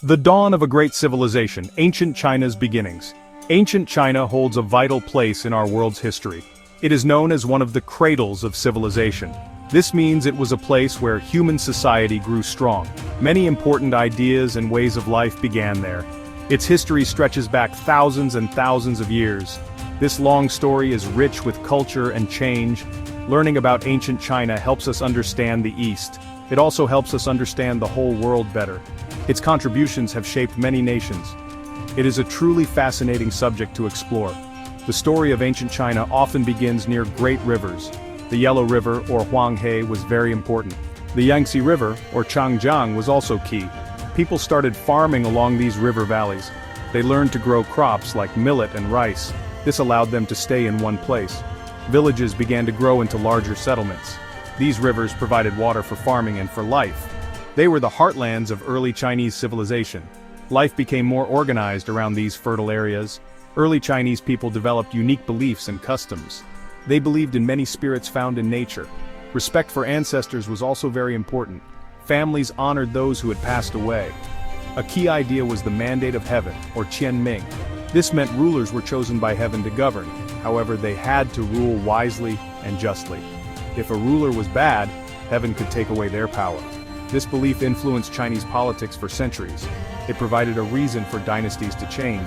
The dawn of a great civilization, ancient China's beginnings. Ancient China holds a vital place in our world's history. It is known as one of the cradles of civilization. This means it was a place where human society grew strong. Many important ideas and ways of life began there. Its history stretches back thousands and thousands of years. This long story is rich with culture and change. Learning about ancient China helps us understand the East. It also helps us understand the whole world better. Its contributions have shaped many nations. It is a truly fascinating subject to explore. The story of ancient China often begins near great rivers. The Yellow River, or Huanghe, was very important. The Yangtze River, or Changjiang, was also key. People started farming along these river valleys. They learned to grow crops like millet and rice. This allowed them to stay in one place. Villages began to grow into larger settlements. These rivers provided water for farming and for life. They were the heartlands of early Chinese civilization. Life became more organized around these fertile areas. Early Chinese people developed unique beliefs and customs. They believed in many spirits found in nature. Respect for ancestors was also very important. Families honored those who had passed away. A key idea was the mandate of heaven, or Qianming. This meant rulers were chosen by heaven to govern. However, they had to rule wisely and justly. If a ruler was bad, heaven could take away their power. This belief influenced Chinese politics for centuries. It provided a reason for dynasties to change.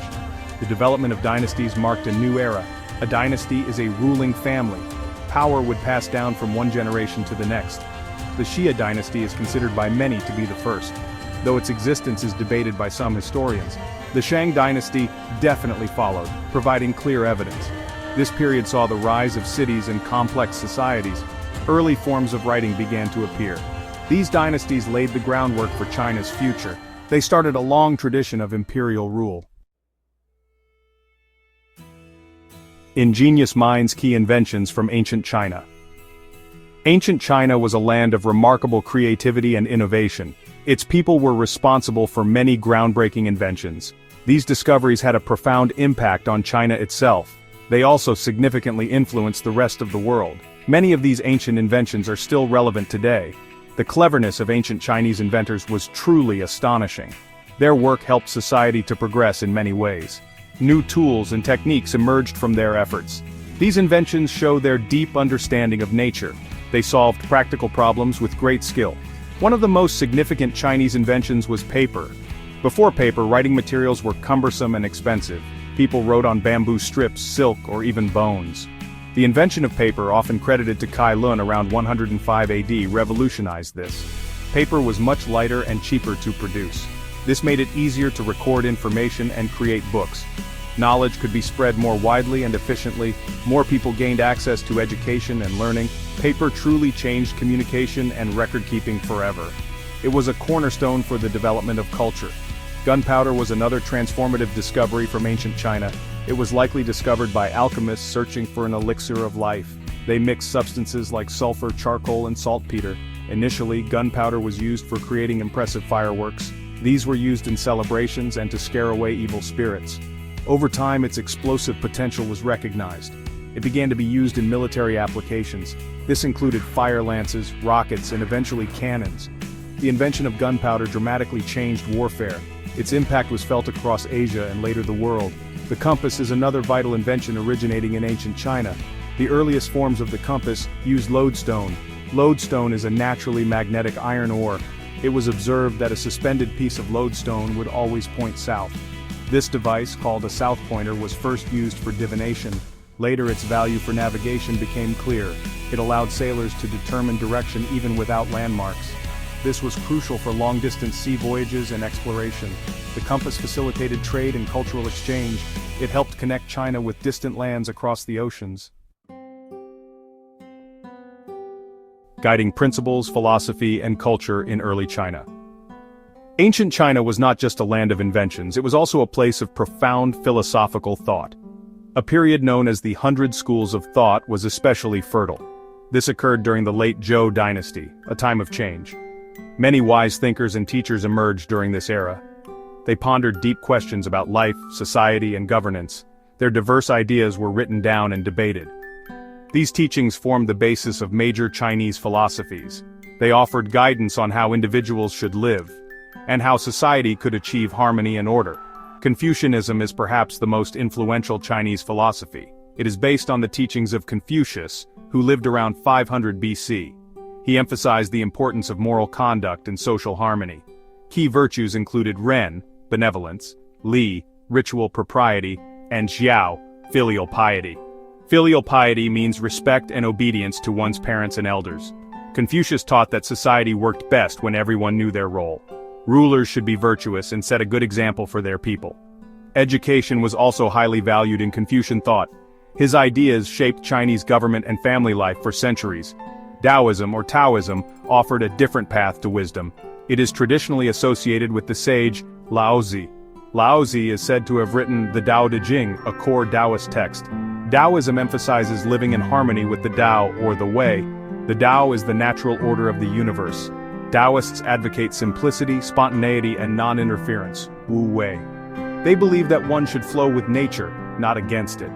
The development of dynasties marked a new era. A dynasty is a ruling family. Power would pass down from one generation to the next. The Xia dynasty is considered by many to be the first, though its existence is debated by some historians. The Shang dynasty definitely followed, providing clear evidence. This period saw the rise of cities and complex societies. Early forms of writing began to appear. These dynasties laid the groundwork for China's future. They started a long tradition of imperial rule. Ingenious minds' key inventions from ancient China. Ancient China was a land of remarkable creativity and innovation. Its people were responsible for many groundbreaking inventions. These discoveries had a profound impact on China itself. They also significantly influenced the rest of the world. Many of these ancient inventions are still relevant today. The cleverness of ancient Chinese inventors was truly astonishing. Their work helped society to progress in many ways. New tools and techniques emerged from their efforts. These inventions show their deep understanding of nature. They solved practical problems with great skill. One of the most significant Chinese inventions was paper. Before paper, writing materials were cumbersome and expensive. People wrote on bamboo strips, silk, or even bones. The invention of paper, often credited to Kai Lun around 105 AD, revolutionized this. Paper was much lighter and cheaper to produce. This made it easier to record information and create books. Knowledge could be spread more widely and efficiently. More people gained access to education and learning. Paper truly changed communication and record-keeping forever. It was a cornerstone for the development of culture. Gunpowder was another transformative discovery from ancient China. It was likely discovered by alchemists searching for an elixir of life. They mixed substances like sulfur, charcoal, and saltpeter. Initially, gunpowder was used for creating impressive fireworks. These were used in celebrations and to scare away evil spirits. Over time, its explosive potential was recognized. It began to be used in military applications. This included fire lances, rockets, and eventually cannons. The invention of gunpowder dramatically changed warfare. Its impact was felt across Asia and later the world. The compass is another vital invention originating in ancient China. The earliest forms of the compass used lodestone. Lodestone is a naturally magnetic iron ore. It was observed that a suspended piece of lodestone would always point south. This device, called a south pointer, was first used for divination. Later, its value for navigation became clear. It allowed sailors to determine direction even without landmarks. This was crucial for long-distance sea voyages and exploration. The compass facilitated trade and cultural exchange. It helped connect China with distant lands across the oceans. Guiding principles, philosophy, and culture in early China. Ancient China was not just a land of inventions, it was also a place of profound philosophical thought. A period known as the 100 Schools of Thought was especially fertile. This occurred during the late Zhou dynasty, a time of change. Many wise thinkers and teachers emerged during this era. They pondered deep questions about life, society, and governance. Their diverse ideas were written down and debated. These teachings formed the basis of major Chinese philosophies. They offered guidance on how individuals should live. and how society could achieve harmony and order. Confucianism is perhaps the most influential Chinese philosophy. It is based on the teachings of Confucius, who lived around 500 BC. He emphasized the importance of moral conduct and social harmony. Key virtues included ren, benevolence, li, ritual propriety, and xiao, filial piety. Filial piety means respect and obedience to one's parents and elders. Confucius taught that society worked best when everyone knew their role. Rulers should be virtuous and set a good example for their people. Education was also highly valued in Confucian thought. His ideas shaped Chinese government and family life for centuries. Daoism or Taoism offered a different path to wisdom. It is traditionally associated with the sage Laozi. Laozi is said to have written the Tao Te Ching, a core Taoist text. Taoism emphasizes living in harmony with the Tao or the Way. The Tao is the natural order of the universe. Taoists advocate simplicity, spontaneity, and non-interference, Wu Wei. They believe that one should flow with nature, not against it.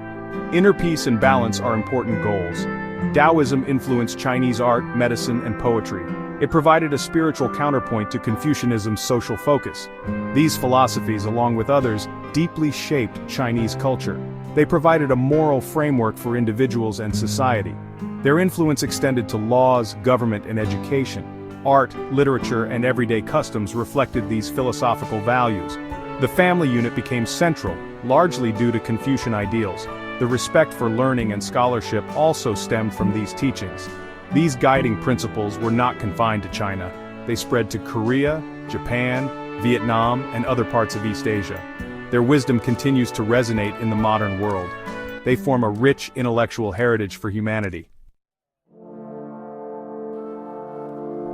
Inner peace and balance are important goals. Taoism influenced Chinese art, medicine, and poetry. It provided a spiritual counterpoint to Confucianism's social focus. These philosophies, along with others, deeply shaped Chinese culture. They provided a moral framework for individuals and society. Their influence extended to laws, government, and education. Art, literature, and everyday customs reflected these philosophical values. The family unit became central, largely due to Confucian ideals. The respect for learning and scholarship also stemmed from these teachings. These guiding principles were not confined to China. They spread to Korea, Japan, Vietnam, and other parts of East Asia. Their wisdom continues to resonate in the modern world. They form a rich intellectual heritage for humanity.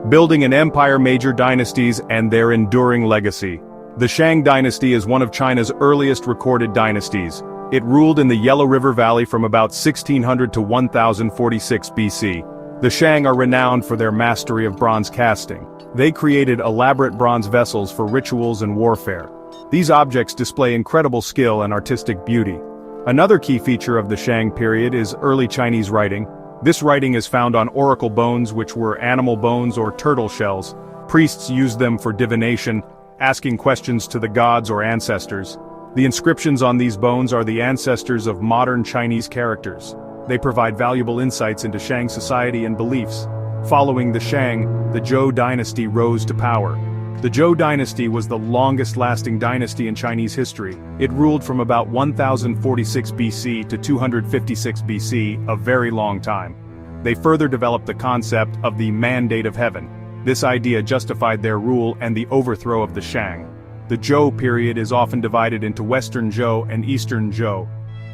Building an empire, major dynasties, and their enduring legacy. The Shang dynasty is one of China's earliest recorded dynasties. It ruled in the Yellow River Valley from about 1600 to 1046 BC. The Shang are renowned for their mastery of bronze casting. They created elaborate bronze vessels for rituals and warfare. These objects display incredible skill and artistic beauty. Another key feature of the Shang period is early Chinese writing. This writing is found on oracle bones, which were animal bones or turtle shells. Priests used them for divination, asking questions to the gods or ancestors. The inscriptions on these bones are the ancestors of modern Chinese characters. They provide valuable insights into Shang society and beliefs. Following the Shang, the Zhou dynasty rose to power. The Zhou dynasty was the longest-lasting dynasty in Chinese history. It ruled from about 1046 BC to 256 BC, a very long time. They further developed the concept of the mandate of heaven. This idea justified their rule and the overthrow of the Shang. The Zhou period is often divided into Western Zhou and Eastern Zhou.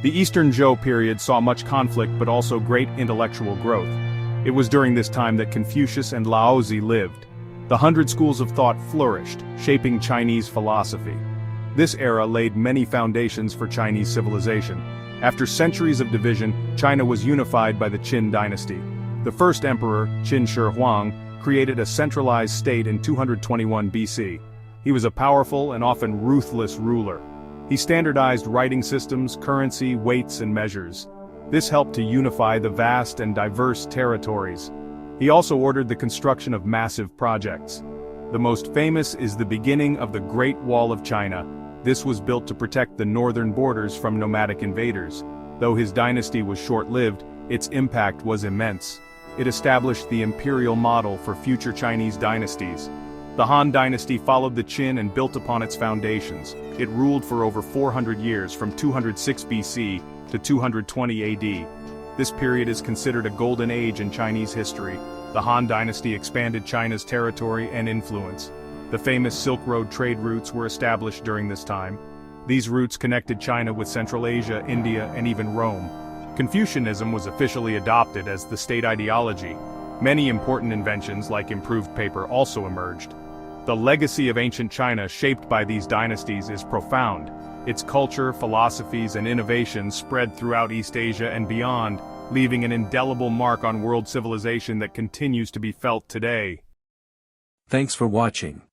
The Eastern Zhou period saw much conflict but also great intellectual growth. It was during this time that Confucius and Laozi lived. The 100 schools of thought flourished, shaping Chinese philosophy. This era laid many foundations for Chinese civilization. After centuries of division, China was unified by the Qin dynasty. The first emperor, Qin Shi Huang, created a centralized state in 221 BC. He was a powerful and often ruthless ruler. He standardized writing systems, currency, weights, and measures. This helped to unify the vast and diverse territories. He also ordered the construction of massive projects. The most famous is the beginning of the Great Wall of China. This was built to protect the northern borders from nomadic invaders. Though his dynasty was short-lived, its impact was immense. It established the imperial model for future Chinese dynasties. The Han dynasty followed the Qin and built upon its foundations. It ruled for over 400 years, from 206 BC to 220 AD. This period is considered a golden age in Chinese history. The Han dynasty expanded China's territory and influence. The famous Silk Road trade routes were established during this time. These routes connected China with Central Asia, India, and even Rome. Confucianism was officially adopted as the state ideology. Many important inventions like improved paper also emerged. The legacy of ancient China shaped by these dynasties is profound. Its culture, philosophies, and innovations spread throughout East Asia and beyond, leaving an indelible mark on world civilization that continues to be felt today. Thanks for watching.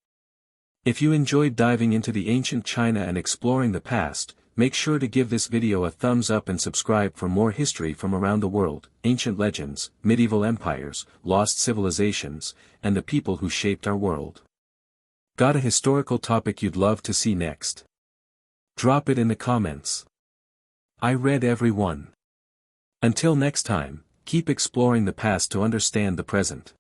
If you enjoyed diving into the ancient China and exploring the past, make sure to give this video a thumbs up and subscribe for more history from around the world, ancient legends, medieval empires, lost civilizations, and the people who shaped our world. Got a historical topic you'd love to see next? Drop it in the comments. I read every one. Until next time, keep exploring the past to understand the present.